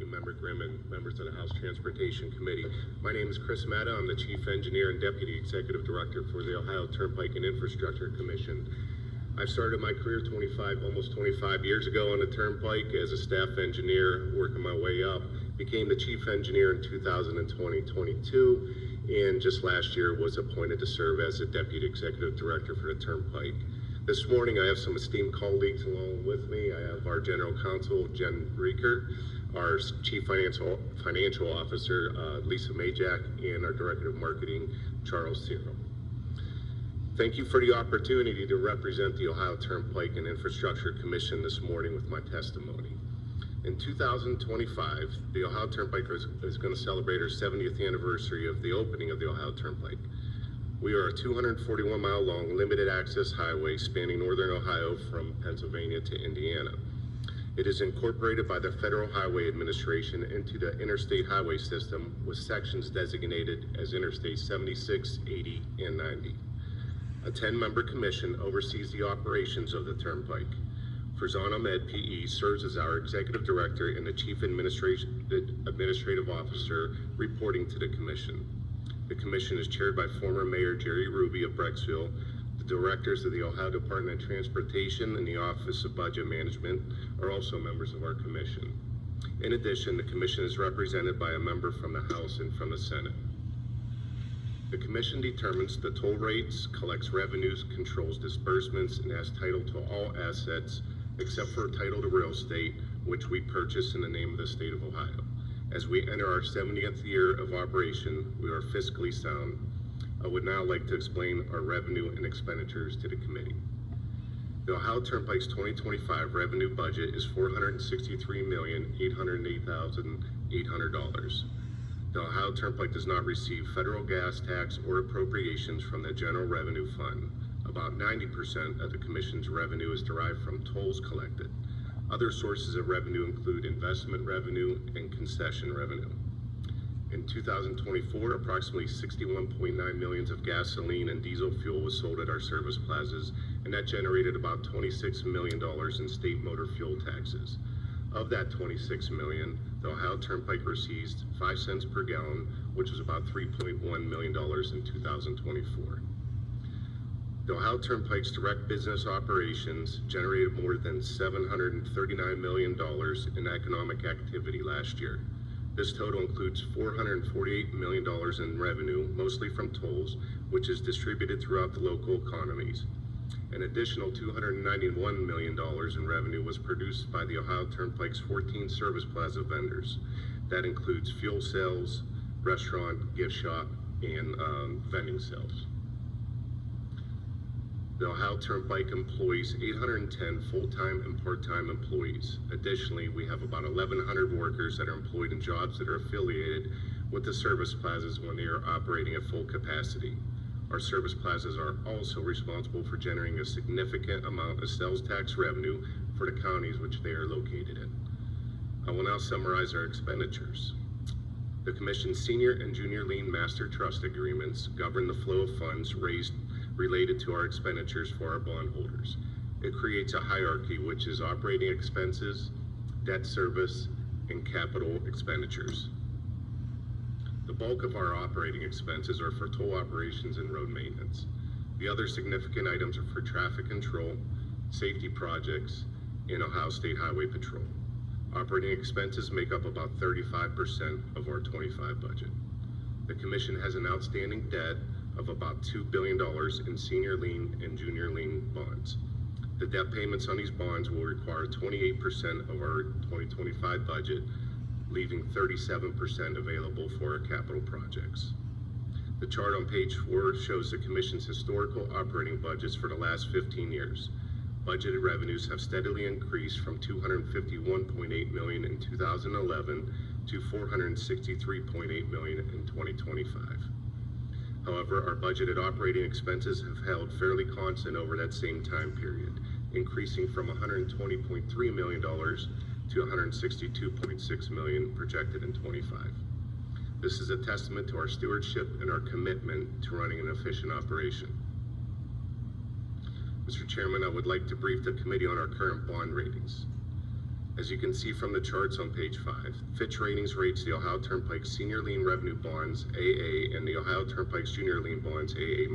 Ranking Member Grimm and members of the House Transportation Committee. My name is Chris Mata. I'm the Chief Engineer and Deputy Executive Director for the Ohio Turnpike and Infrastructure Commission. I started my career almost 25 years ago on the Turnpike as a staff engineer, working my way up. Became the Chief Engineer in 2022, and just last year was appointed to serve as the Deputy Executive Director for the Turnpike. This morning I have some esteemed colleagues along with me. I have our General Counsel, Jen Reeker, our Chief Financial Officer, Lisa Majak, and our Director of Marketing, Charles Ciro. Thank you for the opportunity to represent the Ohio Turnpike and Infrastructure Commission this morning with my testimony. In 2025, the Ohio Turnpike is going to celebrate our 70th anniversary of the opening of the Ohio Turnpike. We are a 241-mile long limited access highway spanning northern Ohio from Pennsylvania to Indiana. It is incorporated by the Federal Highway Administration into the interstate highway system with sections designated as Interstate 76, 80, and 90. A 10-member commission oversees the operations of the Turnpike. Farzan Ahmed, PE, serves as our Executive Director and the Chief Administrative Officer, reporting to the Commission. The Commission is chaired by former Mayor Jerry Ruby of Brecksville. The directors of the Ohio Department of Transportation and the Office of Budget Management are also members of our Commission. In addition, the Commission is represented by a member from the House and from the Senate. The Commission determines the toll rates, collects revenues, controls disbursements, and has title to all assets except for title to real estate, which we purchase in the name of the state of Ohio. As we enter our 70th year of operation, we are fiscally sound. I would now like to explain our revenue and expenditures to the committee. The Ohio Turnpike's 2025 revenue budget is $463,808,800. The Ohio Turnpike does not receive federal gas tax or appropriations from the General Revenue Fund. About 90% of the Commission's revenue is derived from tolls collected. Other sources of revenue include investment revenue and concession revenue. In 2024, approximately 61.9 million of gasoline and diesel fuel was sold at our service plazas, and that generated about $26 million in state motor fuel taxes. Of that $26 million, the Ohio Turnpike receives 5 cents per gallon, which is about $3.1 million in 2024. The Ohio Turnpike's direct business operations generated more than $739 million in economic activity last year. This total includes $448 million in revenue, mostly from tolls, which is distributed throughout the local economies. An additional $291 million in revenue was produced by the Ohio Turnpike's 14 service plaza vendors. That includes fuel sales, restaurant, gift shop, and vending sales. The Ohio Turnpike employs 810 full-time and part-time employees. Additionally, we have about 1,100 workers that are employed in jobs that are affiliated with the service plazas when they are operating at full capacity. Our service plazas are also responsible for generating a significant amount of sales tax revenue for the counties which they are located in. I will now summarize our expenditures. The Commission's senior and junior lien master trust agreements govern the flow of funds raised related to our expenditures for our bondholders. It creates a hierarchy, which is operating expenses, debt service, and capital expenditures. The bulk of our operating expenses are for toll operations and road maintenance. The other significant items are for traffic control, safety projects, and Ohio State Highway Patrol. Operating expenses make up about 35% of our 25 budget. The Commission has an outstanding debt of about $2 billion in senior lien and junior lien bonds. The debt payments on these bonds will require 28% of our 2025 budget, leaving 37% available for our capital projects. The chart on page 4 shows the Commission's historical operating budgets for the last 15 years. Budgeted revenues have steadily increased from $251.8 million in 2011 to $463.8 million in 2025. However, our budgeted operating expenses have held fairly constant over that same time period, increasing from $120.3 million to $162.6 million projected in 25. This is a testament to our stewardship and our commitment to running an efficient operation. Mr. Chairman, I would like to brief the committee on our current bond ratings. As you can see from the charts on page 5, Fitch Ratings rates the Ohio Turnpike Senior Lien Revenue Bonds AA and the Ohio Turnpike's Junior Lien Bonds AA-.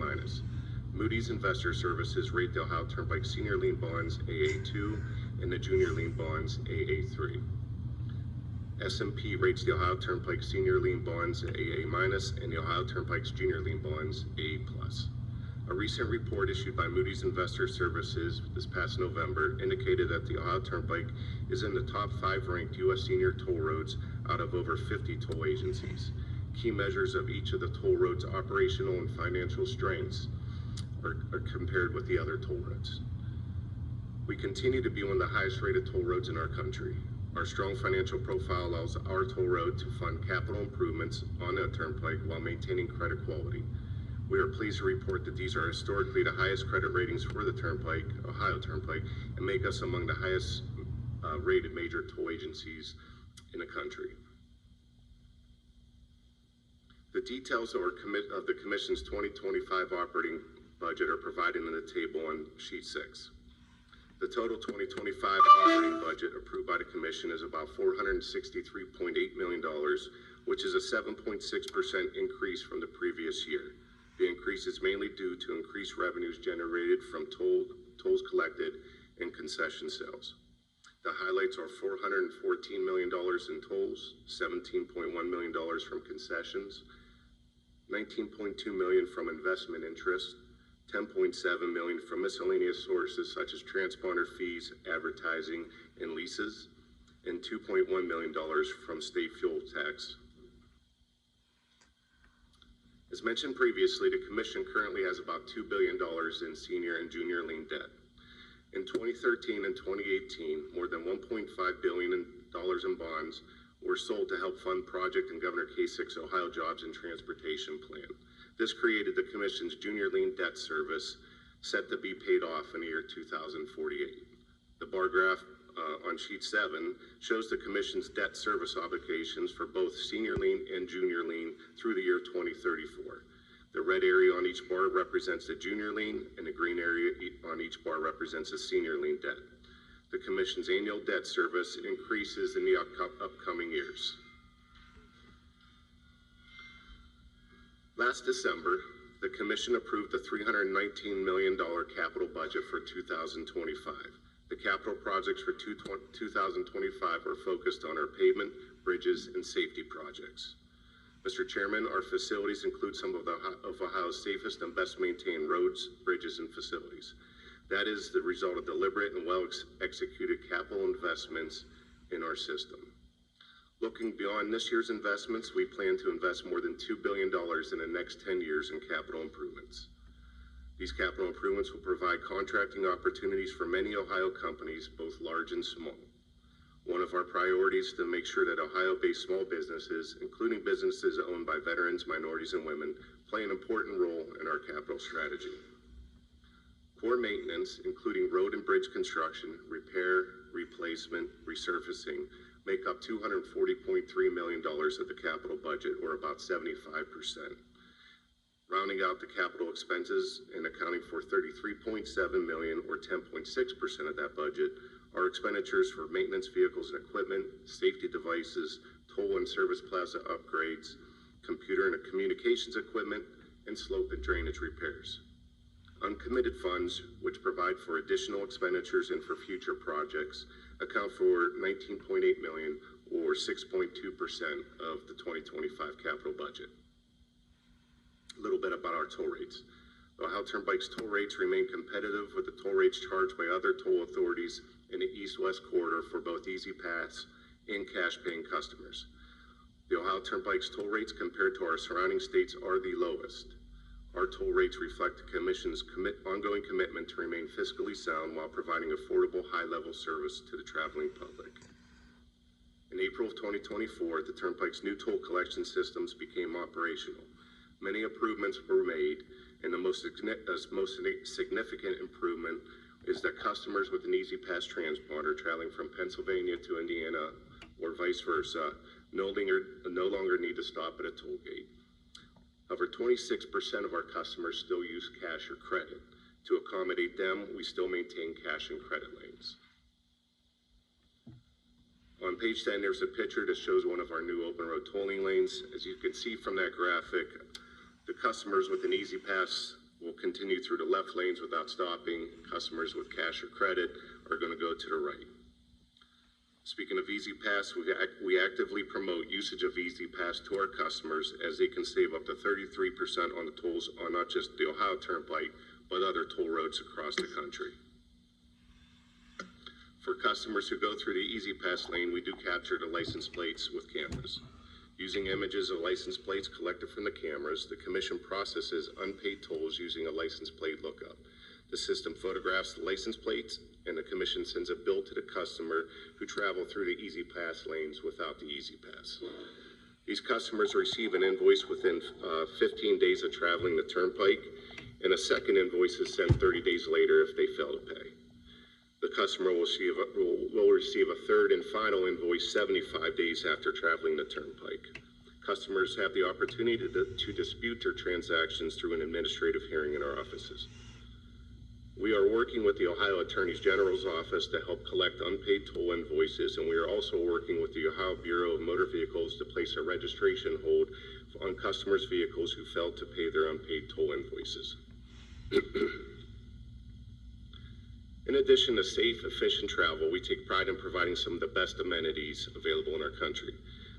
Moody's Investor Services rate the Ohio Turnpike Senior Lien Bonds AA2 and the Junior Lien Bonds AA3. S&P rates the Ohio Turnpike Senior Lien Bonds AA- and the Ohio Turnpike's Junior Lien Bonds A+. A recent report issued by Moody's Investor Services this past November indicated that the Ohio Turnpike is in the top 5 ranked U.S. senior toll roads out of over 50 toll agencies. Key measures of each of the toll roads' operational and financial strengths are compared with the other toll roads. We continue to be one of the highest rated toll roads in our country. Our strong financial profile allows our toll road to fund capital improvements on the turnpike while maintaining credit quality. We are pleased to report that these are historically the highest credit ratings for the Turnpike, Ohio Turnpike, and make us among the highest rated major toll agencies in the country. The details of the Commission's 2025 operating budget are provided in the table on sheet 6. The total 2025 operating budget approved by the Commission is about $463.8 million, which is a 7.6% increase from the previous year. The increase is mainly due to increased revenues generated from tolls collected and concession sales. The highlights are $414 million in tolls, $17.1 million from concessions, $19.2 million from investment interest, $10.7 million from miscellaneous sources such as transponder fees, advertising, and leases, and $2.1 million from state fuel tax. As mentioned previously, the Commission currently has about $2 billion in senior and junior lien debt. In 2013 and 2018, more than $1.5 billion in bonds were sold to help fund project in Governor Kasich's Ohio Jobs and Transportation Plan. This created the Commission's junior lien debt service, set to be paid off in the year 2048. The bar graph on sheet 7 shows the Commission's debt service obligations for both senior lien and junior lien through the year 2034. The red area on each bar represents the junior lien, and the green area on each bar represents the senior lien debt. The Commission's annual debt service increases in the upcoming years. Last December, the Commission approved the $319 million capital budget for 2025. The capital projects for 2025 are focused on our pavement, bridges, and safety projects. Mr. Chairman, our facilities include some of Ohio's safest and best maintained roads, bridges, and facilities. That is the result of deliberate and well-executed capital investments in our system. Looking beyond this year's investments, we plan to invest more than $2 billion in the next 10 years in capital improvements. These capital improvements will provide contracting opportunities for many Ohio companies, both large and small. One of our priorities is to make sure that Ohio-based small businesses, including businesses owned by veterans, minorities, and women, play an important role in our capital strategy. Core maintenance, including road and bridge construction, repair, replacement, resurfacing, make up $240.3 million of the capital budget, or about 75%. Rounding out the capital expenses and accounting for $33.7 million, or 10.6% of that budget, are expenditures for maintenance vehicles and equipment, safety devices, toll and service plaza upgrades, computer and communications equipment, and slope and drainage repairs. Uncommitted funds, which provide for additional expenditures and for future projects, account for $19.8 million, or 6.2% of the 2025 capital budget. A little bit about our toll rates. The Ohio Turnpike's toll rates remain competitive with the toll rates charged by other toll authorities in the east-west corridor for both Easy Pass and cash-paying customers. The Ohio Turnpike's toll rates compared to our surrounding states are the lowest. Our toll rates reflect the Commission's ongoing commitment to remain fiscally sound while providing affordable, high-level service to the traveling public. In April of 2024, the Turnpike's new toll collection systems became operational. Many improvements were made, and the most significant improvement is that customers with an Easy Pass transponder traveling from Pennsylvania to Indiana or vice versa no longer need to stop at a toll gate. However, 26% of our customers still use cash or credit. To accommodate them, we still maintain cash and credit lanes. On page 10, there's a picture that shows one of our new open road tolling lanes. As you can see from that graphic, the customers with an Easy Pass will continue through the left lanes without stopping. Customers with cash or credit are going to go to the right. Speaking of Easy Pass, we actively promote usage of Easy Pass to our customers, as they can save up to 33% on the tolls on not just the Ohio Turnpike, but other toll roads across the country. For customers who go through the Easy Pass lane, we do capture the license plates with cameras. Using images of license plates collected from the cameras, the commission processes unpaid tolls using a license plate lookup. The system photographs the license plates, and the commission sends a bill to the customer who travel through the Easy Pass lanes without the Easy Pass. These customers receive an invoice within 15 days of traveling the turnpike, and a second invoice is sent 30 days later if they fail to pay. The customer will receive a third and final invoice 75 days after traveling the turnpike. Customers have the opportunity to dispute their transactions through an administrative hearing in our offices. We are working with the Ohio Attorney General's office to help collect unpaid toll invoices, and we are also working with the Ohio Bureau of Motor Vehicles to place a registration hold on customers' vehicles who failed to pay their unpaid toll invoices. In addition to safe, efficient travel, we take pride in providing some of the best amenities available in our country.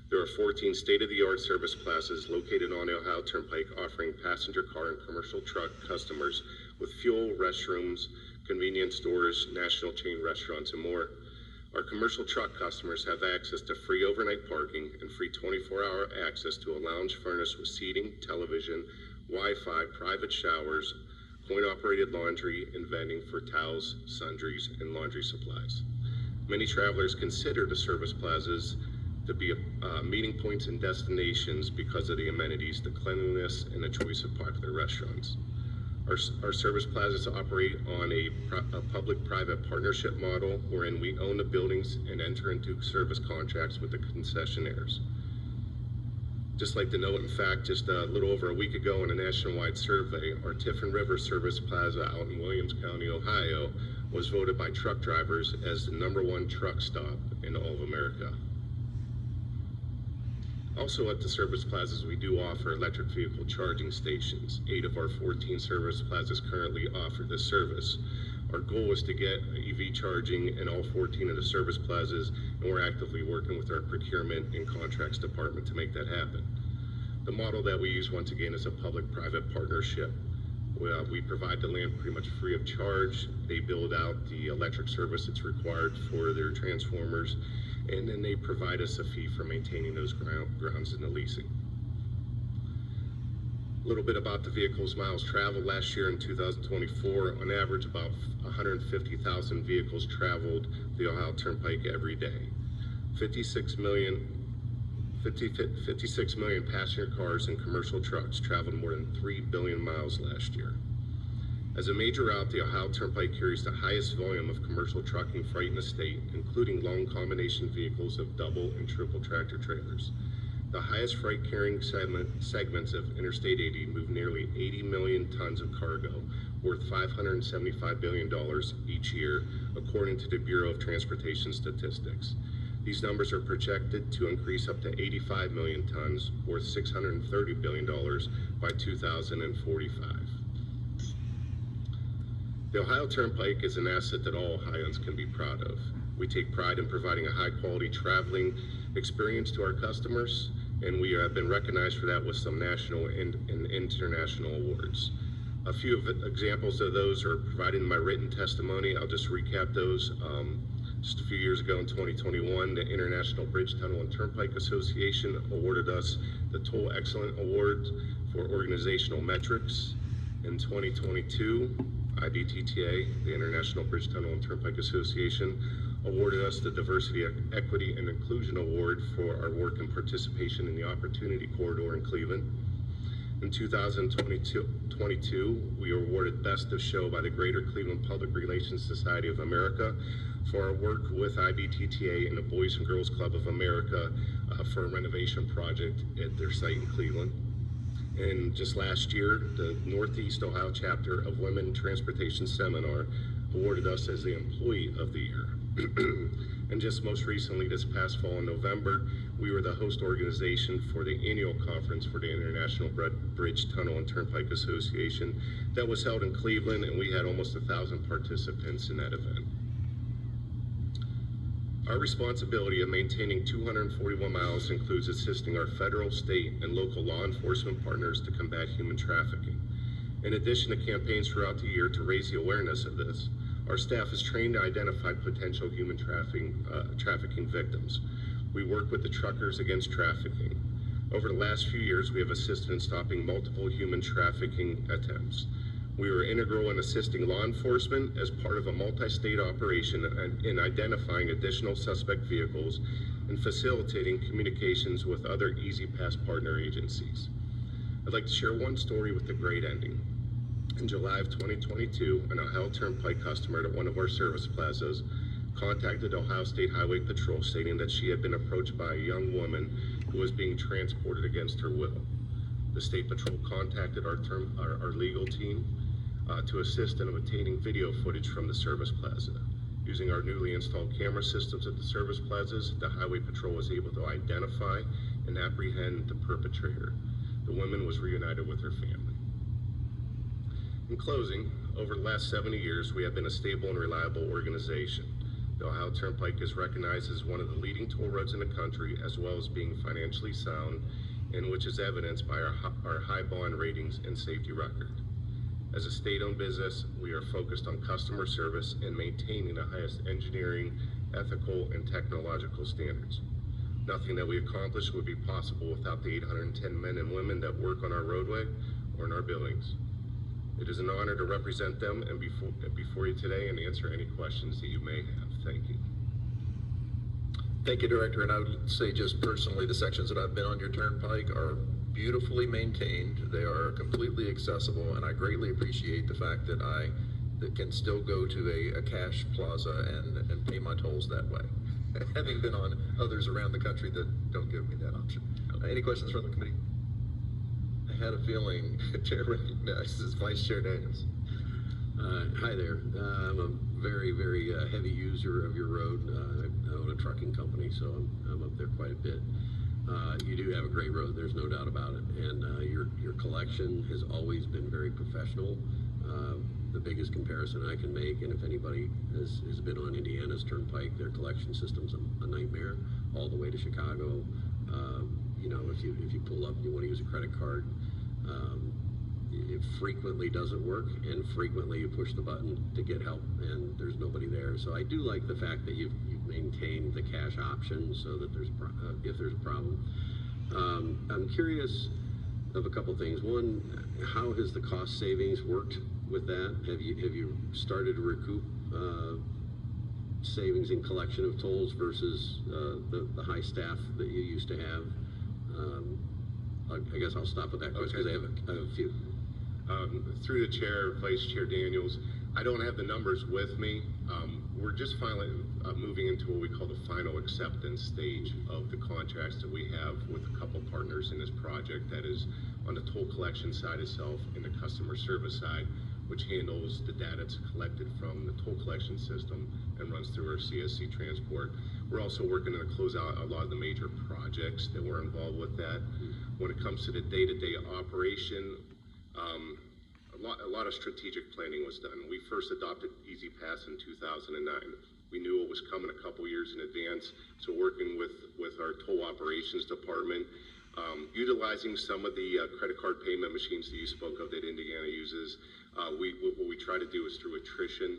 There are 14 state-of-the-art service plazas located on the Ohio Turnpike, offering passenger car and commercial truck customers with fuel, restrooms, convenience stores, national chain restaurants, and more. Our commercial truck customers have access to free overnight parking and free 24-hour access to a lounge furnished with seating, television, Wi-Fi, private showers, coin-operated laundry, and vending for towels, sundries, and laundry supplies. Many travelers consider the service plazas to be meeting points and destinations because of the amenities, the cleanliness, and the choice of popular restaurants. Our service plazas operate on a public-private partnership model wherein we own the buildings and enter into service contracts with the concessionaires. Just like to note, in fact, just a little over a week ago in a nationwide survey, our Tiffin River Service Plaza out in Williams County, Ohio, was voted by truck drivers as the #1 truck stop in all of America. Also at the service plazas, we do offer electric vehicle charging stations. 8 of our 14 service plazas currently offer this service. Our goal is to get EV charging in all 14 of the service plazas, and we're actively working with our procurement and contracts department to make that happen. The model that we use, once again, is a public-private partnership. We provide the land pretty much free of charge. They build out the electric service that's required for their transformers, and then they provide us a fee for maintaining those grounds and the leasing. A little bit about the vehicles miles traveled last year in 2024. On average, about 150,000 vehicles traveled the Ohio Turnpike every day. 56 million passenger cars and commercial trucks traveled more than 3 billion miles last year. As a major route, the Ohio Turnpike carries the highest volume of commercial trucking freight in the state, including long combination vehicles of double and triple tractor trailers. The highest freight carrying segments of Interstate 80 move nearly 80 million tons of cargo, worth $575 billion each year, according to the Bureau of Transportation Statistics. These numbers are projected to increase up to 85 million tons, worth $630 billion by 2045. The Ohio Turnpike is an asset that all Ohioans can be proud of. We take pride in providing a high-quality traveling experience to our customers, and we have been recognized for that with some national and international awards. A few examples of those are provided in my written testimony. I'll just recap those. Just a few years ago in 2021, the International Bridge, Tunnel, and Turnpike Association awarded us the Toll Excellence Award for organizational metrics. In 2022, IBTTA, the International Bridge, Tunnel, and Turnpike Association, awarded us the Diversity, Equity, and Inclusion Award for our work and participation in the Opportunity Corridor in Cleveland. In 2022, we were awarded Best of Show by the Greater Cleveland Public Relations Society of America for our work with IBTTA and the Boys and Girls Club of America for a renovation project at their site in Cleveland. And just last year, the Northeast Ohio chapter of Women Transportation Seminar awarded us as the Employee of the Year. And just most recently, this past fall in November, we were the host organization for the annual conference for the International Bridge, Tunnel, and Turnpike Association that was held in Cleveland, and we had almost 1,000 participants in that event. Our responsibility of maintaining 241 miles includes assisting our federal, state, and local law enforcement partners to combat human trafficking. In addition to campaigns throughout the year to raise the awareness of this, our staff is trained to identify potential human trafficking victims. We work with the Truckers Against Trafficking. Over the last few years, we have assisted in stopping multiple human trafficking attempts. We were integral in assisting law enforcement as part of a multi-state operation in identifying additional suspect vehicles and facilitating communications with other E-ZPass partner agencies. I'd like to share one story with a great ending. In July of 2022, an Ohio Turnpike customer at one of our service plazas contacted Ohio State Highway Patrol stating that she had been approached by a young woman who was being transported against her will. The State Patrol contacted our legal team to assist in obtaining video footage from the service plaza. Using our newly installed camera systems at the service plazas, the Highway Patrol was able to identify and apprehend the perpetrator. The woman was reunited with her family. In closing, over the last 70 years, we have been a stable and reliable organization. The Ohio Turnpike is recognized as one of the leading toll roads in the country, as well as being financially sound, and which is evidenced by our high bond ratings and safety record. As a state-owned business, we are focused on customer service and maintaining the highest engineering, ethical, and technological standards. Nothing that we accomplish would be possible without the 810 men and women that work on our roadway or in our buildings. It is an honor to represent them and before you today and answer any questions that you may have. Thank you. Thank you, Director. And I would say just personally, the sections that I've been on your turnpike are beautifully maintained. They are completely accessible, and I greatly appreciate the fact that I can still go to a cash plaza and pay my tolls that way, having been on others around the country that don't give me that option. Any questions from the committee? I had a feeling Chair recognizes Vice Chair Daniels. Hi there. I'm a very, very heavy user of your road. I own a trucking company, so I'm up there quite a bit. You do have a great road, there's no doubt about it. And your collection has always been very professional. The biggest comparison I can make, and if anybody has been on Indiana's Turnpike, their collection system's a nightmare, all the way to Chicago. You know, if you pull up and you want to use a credit card, it frequently doesn't work, and frequently you push the button to get help and there's nobody there. So I do like the fact that you've maintained the cash option so that if there's a problem. I'm curious of a couple things. One, how has the cost savings worked with that? Have you started to recoup savings in collection of tolls versus the high staff that you used to have? I guess I'll stop with that question because I have a few. Through the chair, Vice Chair Daniels, I don't have the numbers with me. We're just finally moving into what we call the final acceptance stage of the contracts that we have with a couple partners in this project, that is on the toll collection side itself and the customer service side, which handles the data that's collected from the toll collection system and runs through our CSC transport. We're also working to close out a lot of the major projects that were involved with that. When it comes to the day-to-day operation, a lot of strategic planning was done. We first adopted E-ZPass in 2009. We knew it was coming a couple years in advance, so working with our toll operations department, utilizing some of the credit card payment machines that you spoke of that Indiana uses, what we try to do is through attrition,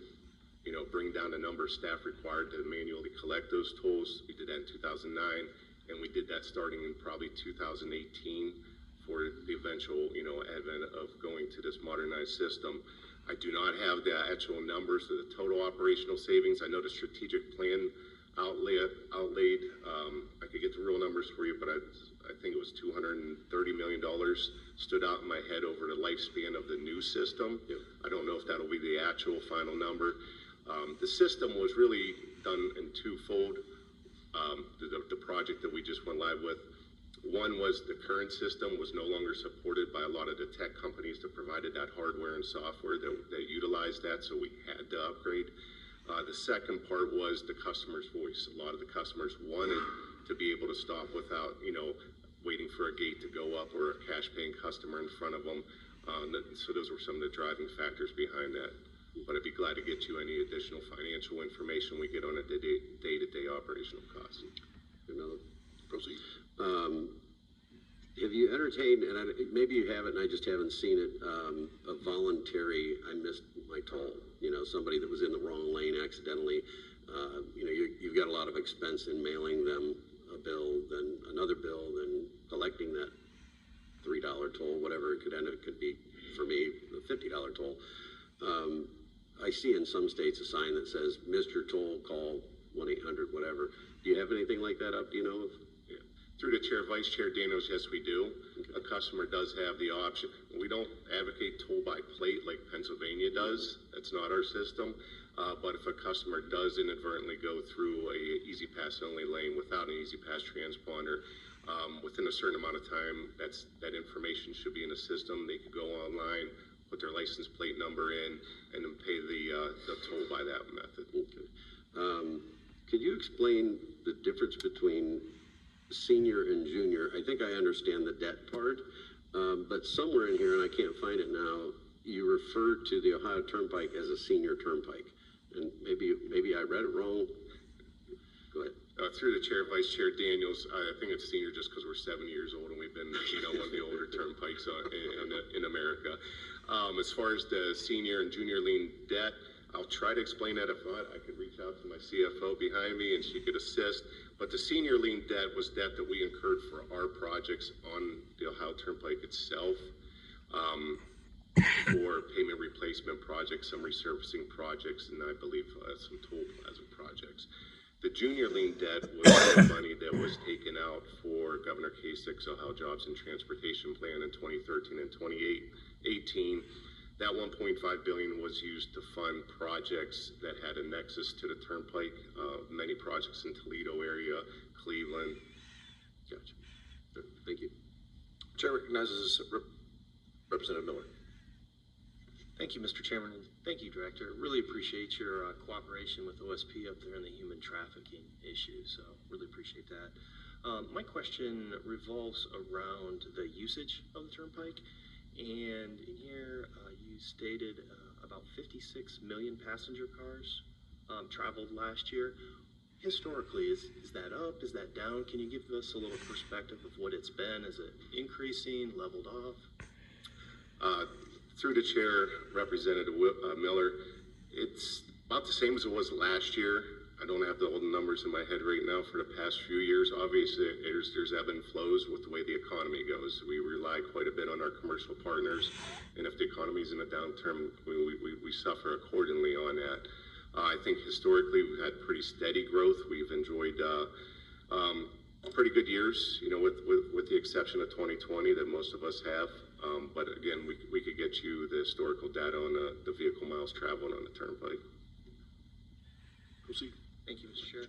bring down the number of staff required to manually collect those tolls. We did that in 2009, and we did that starting in probably 2018 for the eventual, advent of going to this modernized system. I do not have the actual numbers of the total operational savings. I know the strategic plan outlaid, I could get the real numbers for you, but I think it was $230 million stood out in my head over the lifespan of the new system. Yep. I don't know if that'll be the actual final number. The system was really done in twofold. The project that we just went live with, one was the current system was no longer supported by a lot of the tech companies that provided that hardware and software that utilized that, so we had to upgrade. The second part was the customer's voice. A lot of the customers wanted to be able to stop without, waiting for a gate to go up or a cash paying customer in front of them. So those were some of the driving factors behind that. But I'd be glad to get you any additional financial information we get on a day-to-day operational costs. Proceed. Have you entertained, and maybe you haven't, and I just haven't seen it, a voluntary, I missed my toll, somebody that was in the wrong lane accidentally, you've got a lot of expense in mailing them a bill, then another bill, then collecting that $3 toll, whatever it could end up, it could be, for me, a $50 toll. I see in some states a sign that says, Mr. Toll, call 1-800, whatever. Do you have anything like that up, do you know? Yeah. Through the chair, Vice Chair Daniels, yes, we do. Okay. A customer does have the option. We don't advocate toll by plate like Pennsylvania does. That's not our system. But if a customer does inadvertently go through a easy pass only lane without an easy pass transponder, within a certain amount of time, that information should be in the system. They could go online, put their license plate number in, and then pay the toll by that method. Okay. Could you explain the difference between senior and junior? I think I understand the debt part, but somewhere in here, and I can't find it now, you refer to the Ohio Turnpike as a senior turnpike. And maybe I read it wrong. Go ahead. Through the chair, Vice Chair Daniels, I think it's senior just because we're 70 years old and we've been, one of the older turnpikes in America. As far as the senior and junior lien debt, I'll try to explain that. If not, I could reach out to my CFO behind me and she could assist. But the senior lien debt was debt that we incurred for our projects on the Ohio Turnpike itself, for payment replacement projects, some resurfacing projects, and I believe some toll plaza projects. The junior lien debt was the money that was taken out for Governor Kasich's Ohio Jobs and Transportation Plan in 2013 and 2018. That $1.5 billion was used to fund projects that had a nexus to the Turnpike, many projects in Toledo area, Cleveland. Gotcha. Thank you. Chair recognizes Representative Miller. Thank you, Mr. Chairman, and thank you, Director. Really appreciate your cooperation with OSP up there in the human trafficking issue, so really appreciate that. My question revolves around the usage of the Turnpike, and in here you stated about 56 million passenger cars traveled last year. Historically, is that up? Is that down? Can you give us a little perspective of what it's been? Is it increasing, leveled off? Through the chair, Representative Miller, it's about the same as it was last year. I don't have all the numbers in my head right now for the past few years. Obviously, there's ebb and flows with the way the economy goes. We rely quite a bit on our commercial partners, and if the economy is in a downturn, we suffer accordingly on that. I think historically we've had pretty steady growth. We've enjoyed pretty good years, with the exception of 2020 that most of us have. But again, we could get you the historical data on the vehicle miles traveled on the Turnpike. Proceed. Thank you, Mr. Chair.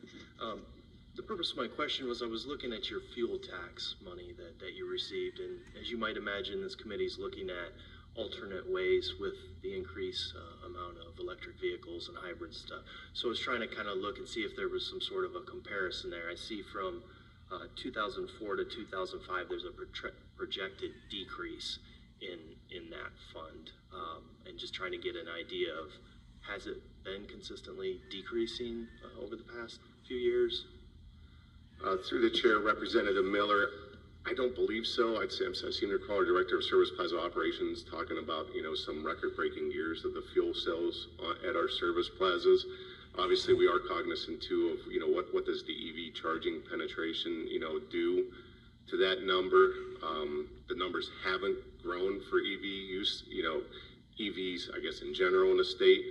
The purpose of my question was I was looking at your fuel tax money that you received, and as you might imagine, this committee is looking at alternate ways with the increased amount of electric vehicles and hybrid stuff. So I was trying to kind of look and see if there was some sort of a comparison there. I see from 2004 to 2005, there's a projected decrease in that fund, and just trying to get an idea of, has it been consistently decreasing over the past few years? Through the chair, Representative Miller, I don't believe so. I seem to recall our Director of Service Plaza Operations talking about, some record-breaking years of the fuel sales at our service plazas. Obviously, we are cognizant too of, what does the EV charging penetration, do to that number. The numbers haven't grown for EV use, EVs, I guess, in general in the state.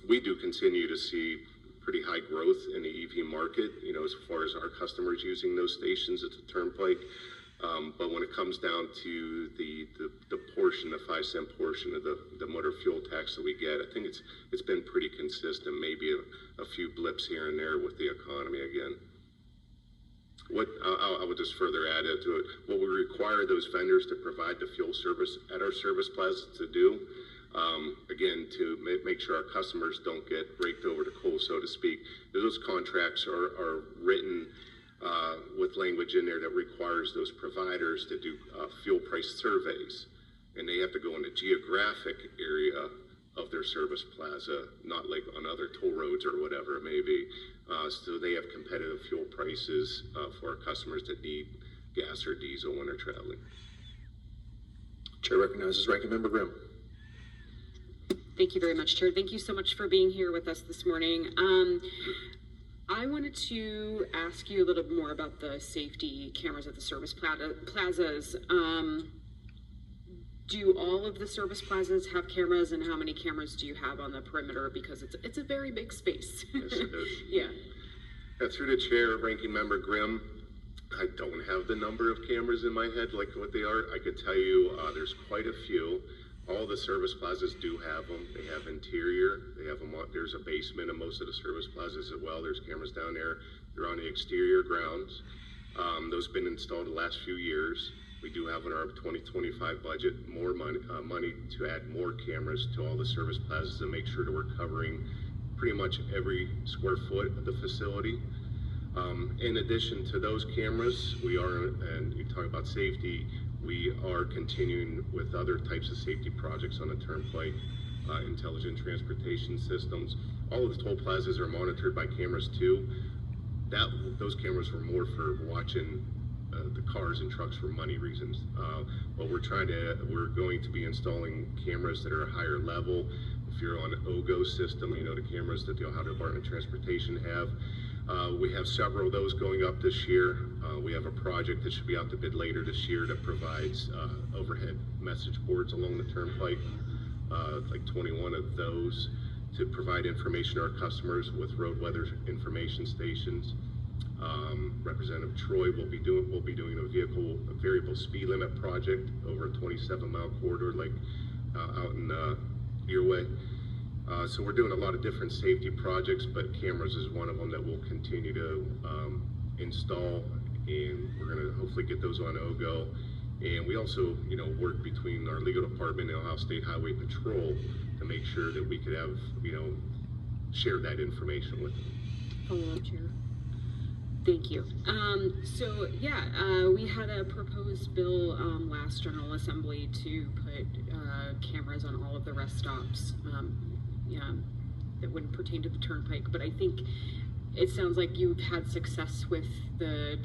We do continue to see pretty high growth in the EV market, as far as our customers using those stations at the Turnpike. But when it comes down to the portion, the 5-cent portion of the motor fuel tax that we get, I think it's been pretty consistent, maybe a few blips here and there with the economy again. I would just further add to it, what we require those vendors to provide the fuel service at our service plaza to do, Again, to make sure our customers don't get raked over the coals, so to speak. Those contracts are written with language in there that requires those providers to do fuel price surveys, and they have to go in the geographic area of their service plaza, not like on other toll roads or whatever it may be. So they have competitive fuel prices for our customers that need gas or diesel when they're traveling. Chair recognizes Ranking Member Grimm. Thank you very much, Chair. Thank you so much for being here with us this morning. I wanted to ask you a little bit more about the safety cameras at the service plazas. Do all of the service plazas have cameras, and how many cameras do you have on the perimeter? Because it's a very big space. Yes, it is. Yeah. Through the chair, Ranking Member Grimm, I don't have the number of cameras in my head like what they are. I could tell you there's quite a few. All the service plazas do have them. They have interior. They have them. There's a basement in most of the service plazas as well. There's cameras down there. They're on the exterior grounds. Those have been installed the last few years. We do have in our 2025 budget more money to add more cameras to all the service plazas to make sure that we're covering pretty much every square foot of the facility. In addition to those cameras, we are, and you talk about safety, we are continuing with other types of safety projects on the turnpike, intelligent transportation systems. All of the toll plazas are monitored by cameras too. Those cameras were more for watching the cars and trucks for money reasons. But we're going to be installing cameras that are a higher level. If you're on an OGO system, you know, the cameras that the Ohio Department of Transportation have. We have several of those going up this year. We have a project that should be out to bid later this year that provides overhead message boards along the turnpike, like 21 of those to provide information to our customers with road weather information stations. Representative Troy will be doing a variable speed limit project over a 27-mile corridor, like out in your way. So we're doing a lot of different safety projects, but cameras is one of them that we'll continue to install, and we're going to hopefully get those on OGO. And we also, you know, work between our legal department and Ohio State Highway Patrol to make sure that we could have, you know, share that information with them. Follow-up, Chair. Thank you. We had a proposed bill last General Assembly to put cameras on all of the rest stops. That wouldn't pertain to the turnpike, but I think it sounds like you've had success with the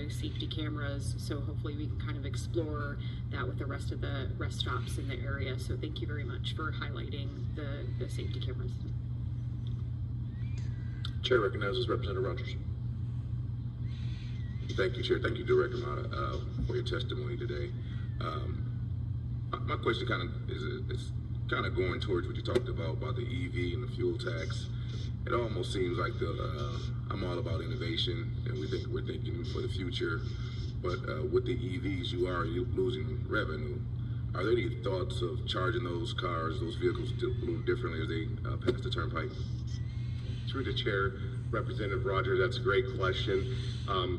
safety cameras, so hopefully we can kind of explore that with the rest of the rest stops in the area. So thank you very much for highlighting the safety cameras. Chair recognizes Representative Rogers. Thank you, Chair. Thank you, Director Mata, for your testimony today. My question is kind of going towards what you talked about the EV and the fuel tax. It almost seems like I'm all about innovation, and we're thinking for the future. But with the EVs, you are losing revenue. Are there any thoughts of charging those cars, those vehicles, a little differently as they pass the turnpike? Through the chair, Representative Rogers, that's a great question.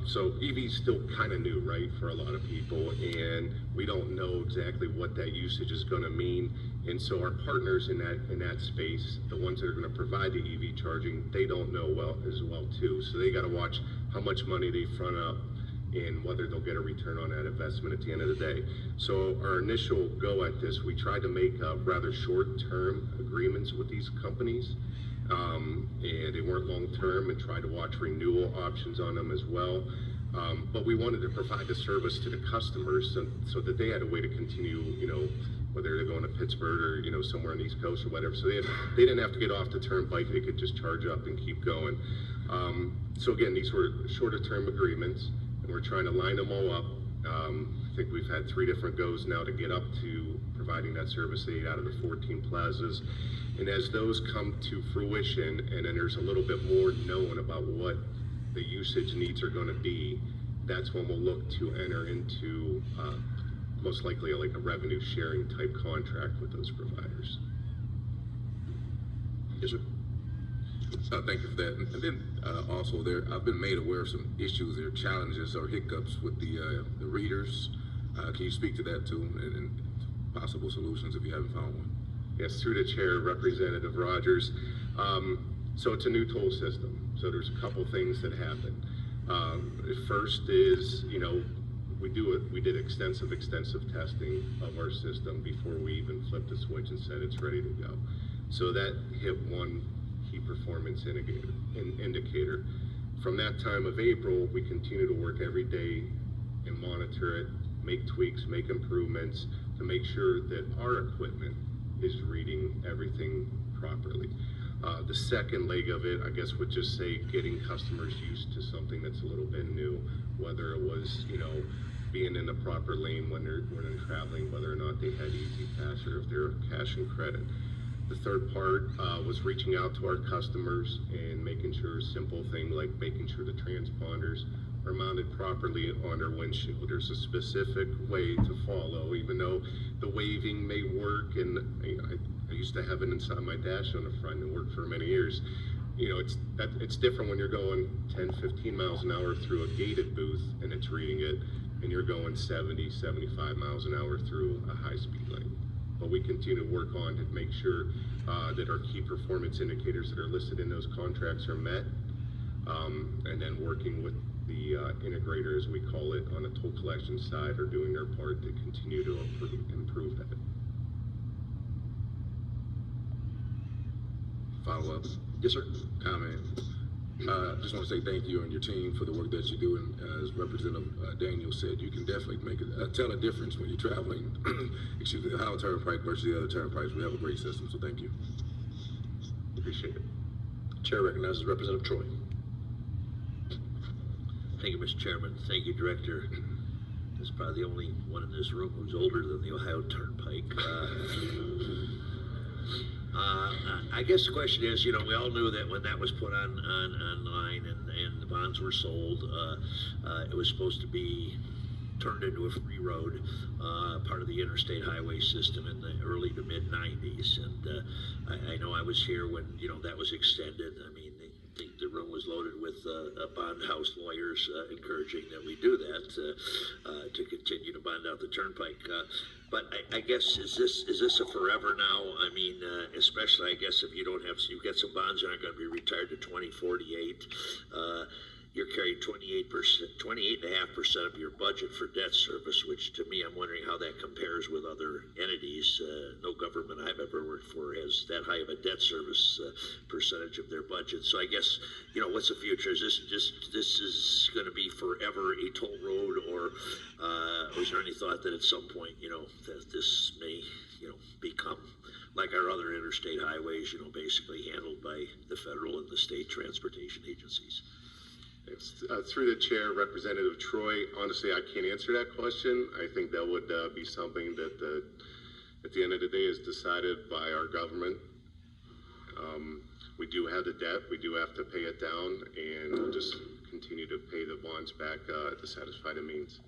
So EV's still kind of new, right, for a lot of people, and we don't know exactly what that usage is going to mean. And so our partners in that space, the ones that are going to provide the EV charging, they don't know as well too. So they got to watch how much money they front up and whether they'll get a return on that investment at the end of the day. So our initial go at this, we tried to make rather short-term agreements with these companies. And they weren't long-term, and tried to watch renewal options on them as well. But we wanted to provide the service to the customers so that they had a way to continue, you know, whether they're going to Pittsburgh or, you know, somewhere on the East Coast or whatever. So they didn't have to get off the turnpike. They could just charge up and keep going. So again, these were shorter-term agreements, and we're trying to line them all up. I think we've had 3 different goes now to get up to providing that service 8 out of the 14 plazas. And as those come to fruition, and then there's a little bit more known about what the usage needs are going to be, that's when we'll look to enter into most likely like a revenue sharing type contract with those providers. Yes, sir. Thank you for that. And then also I've been made aware of some issues or challenges or hiccups with the readers. Can you speak to that too, and possible solutions if you haven't found one? Yes, through the chair, Representative Rogers. So it's a new toll system. So there's a couple things that happen. The first is, we did extensive testing of our system before we even flipped the switch and said it's ready to go. So that hit one key performance indicator. From that time of April, we continue to work every day and monitor it, make tweaks, make improvements to make sure that our equipment is reading everything properly. The second leg of it, I guess, would just say getting customers used to something that's a little bit new, whether it was, being in the proper lane when they're traveling, whether or not they had Easy Pass or if they're cash and credit. The third part was reaching out to our customers and making sure a simple thing like making sure the transponders are mounted properly on their windshield. There's a specific way to follow, even though the waving may work, and I used to have it inside my dash on the front and worked for many years. It's different when you're going 10, 15 miles an hour through a gated booth and it's reading it, and you're going 70, 75 miles an hour through a high-speed lane. But we continue to work on to make sure that our key performance indicators that are listed in those contracts are met, and then working with the integrator, as we call it, on the toll collection side, are doing their part to continue to improve that. Follow-up. Yes, sir. Comment. Just want to say thank you and your team for the work that you do. And as Representative Daniel said, you can definitely tell a difference when you're traveling, excuse me, the Ohio Turnpike versus the other turnpikes. We have a great system, so thank you. Appreciate it. Chair recognizes Representative Troy. Thank you, Mr. Chairman. Thank you, Director. This is probably the only one in this room who's older than the Ohio Turnpike. I guess the question is, we all knew that when that was put online and the bonds were sold, it was supposed to be turned into a free road, part of the interstate highway system in the early to mid 90s. And I know I was here when, that was extended. I mean, the room was loaded with bond house lawyers encouraging that we do that to continue to bond out the turnpike. But I guess is this a forever now? I mean, especially I guess if you don't have, you've got some bonds that aren't going to be retired to 2048. You're carrying 28.5% of your budget for debt service, which to me, I'm wondering how that compares with other entities. No government I've ever worked for has that high of a debt service percentage of their budget. So I guess, what's the future? Is this is going to be forever a toll road, or is there any thought that at some point, that this may, become like our other interstate highways, basically handled by the federal and the state transportation agencies? Through the chair, Representative Troy, honestly, I can't answer that question. I think that would be something that at the end of the day is decided by our government. We do have the debt, we do have to pay it down, and we'll just continue to pay the bonds back to satisfy the means.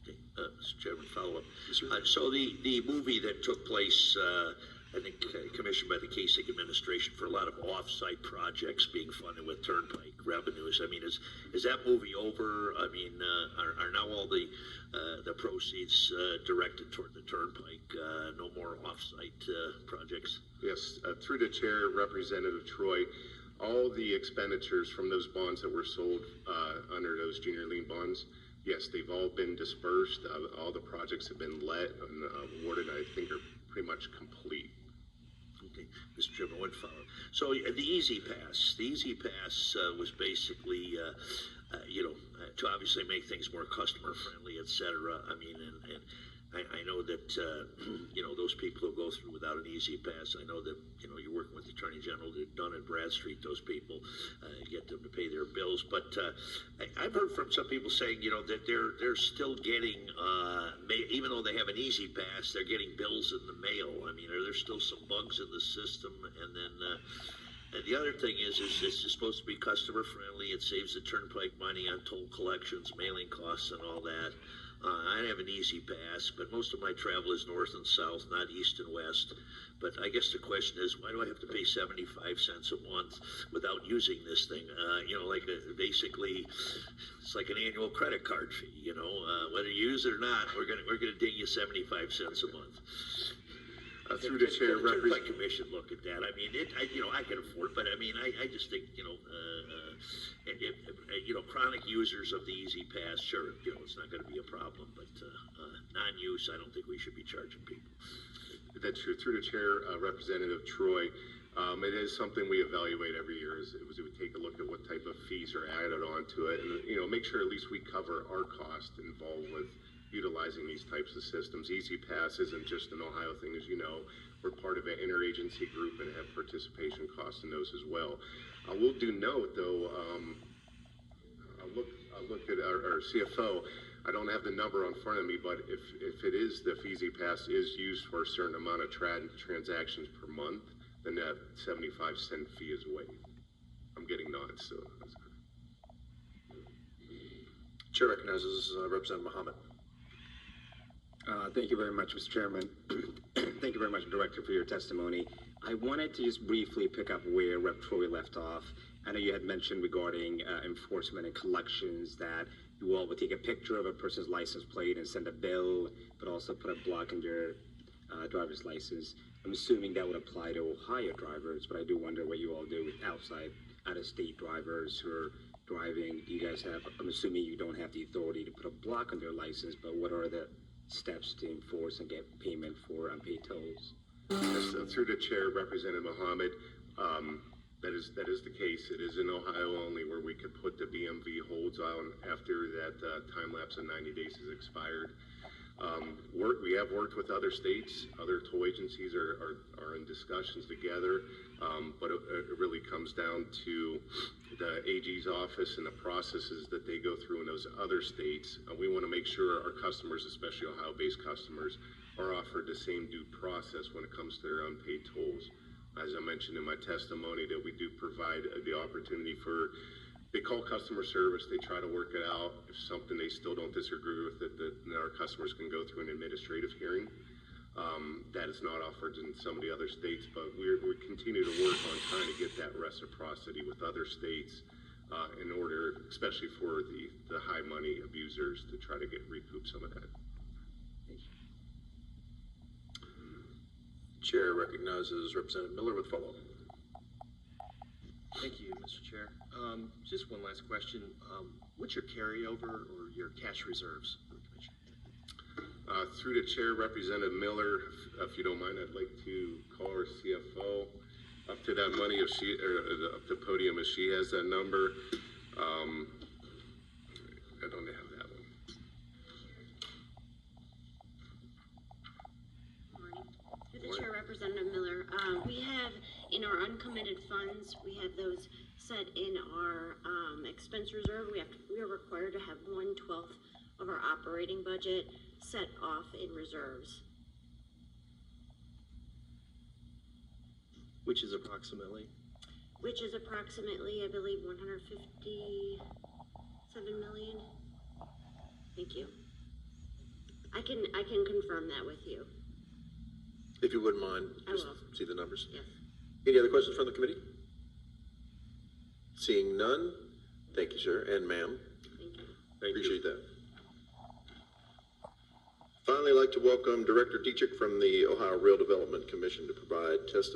Okay. Mr. Chairman, follow up. So the movie that took place, I think commissioned by the Kasich administration for a lot of off-site projects being funded with turnpike revenues. I mean, is that movie over? I mean, are now all the proceeds directed toward the turnpike? No more off-site projects? Yes, through the chair, Representative Troy, all the expenditures from those bonds that were sold under those junior lien bonds, yes, they've all been dispersed. All the projects have been let and awarded, I think, are pretty much complete. Okay, Mr. Chairman, one follow-up. So the Easy Pass was basically, to obviously make things more customer-friendly, et cetera. I mean, and I know that, those people who go through without an Easy Pass, I know that, you're working with the Attorney General, Dun and Bradstreet, those people, get them to pay their bills. But I've heard from some people saying, that they're still getting, even though they have an Easy Pass, they're getting bills in the mail. I mean, are there still some bugs in the system? And then and the other thing is this is supposed to be customer friendly. It saves the turnpike money on toll collections, mailing costs, and all that. I have an Easy Pass, but most of my travel is north and south, not east and west. But I guess the question is, why do I have to pay 75 cents a month without using this thing? Basically, it's like an annual credit card fee. Whether you use it or not, we're gonna ding you 75 cents a month. Through the chair, The Turnpike Commission look at that. I mean, I can afford it, but I mean, I just think, chronic users of the Easy Pass, sure, it's not gonna be a problem, but, non-use, I don't think we should be charging people. That's true. Through the chair, Representative Troy, it is something we evaluate every year. We would take a look at what type of fees are added onto it, and make sure at least we cover our cost involved with utilizing these types of systems. Easy Pass isn't just an Ohio thing, as you know. We're part of an interagency group and have participation costs in those as well. I will do note, though. I'll look at our CFO. I don't have the number in front of me, but if it is, the Easy Pass is used for a certain amount of transactions per month, then that 75-cent fee is waived. I'm getting nods, so that's good. Chair recognizes Representative Mohammed. Thank you very much, Mr. Chairman. Thank you very much, Director, for your testimony. I wanted to just briefly pick up where Rep. Troy left off. I know you had mentioned regarding enforcement and collections that you all would take a picture of a person's license plate and send a bill, but also put a block in your driver's license. I'm assuming that would apply to Ohio drivers, but I do wonder what you all do with out-of-state drivers who are driving. Do you guys have, I'm assuming you don't have the authority to put a block on their license, but what are the steps to enforce and get payment for unpaid tolls? Yes, through the chair, Representative Mohammed, that is the case. It is in Ohio only where we could put the BMV holds on after that time lapse of 90 days has expired. We have worked with other states. Other toll agencies are in discussions together, but it really comes down to the AG's office and the processes that they go through in those other states. We want to make sure our customers, especially Ohio-based customers, are offered the same due process when it comes to their unpaid tolls. As I mentioned in my testimony, that we do provide the opportunity for, they call customer service, they try to work it out. If something they still don't disagree with it, then our customers can go through an administrative hearing. That is not offered in some of the other states, but we continue to work on trying to get that reciprocity with other states in order, especially for the high money abusers, to try to recoup some of that. Chair recognizes Representative Miller with follow-up. Thank you, Mr. Chair. Just one last question. What's your carryover or your cash reserves for the commission? Through the chair, Representative Miller, if you don't mind, I'd like to call our CFO up to that money up the podium if she has that number. I don't have that one. Morning. Through the chair, Representative Miller, we have in our uncommitted funds, we have those set in our expense reserve. We are required to have 1/12 of our operating budget set off in reserves. Which is approximately? Which is approximately, I believe, 157 million. Thank you. I can confirm that with you. If you wouldn't mind, I just will. see the numbers. Yes. Any other questions from the committee? Seeing none, thank you, sir, and ma'am. Thank you. Appreciate that. Finally, I'd like to welcome Director Dietrich from the Ohio Rail Development Commission to provide testimony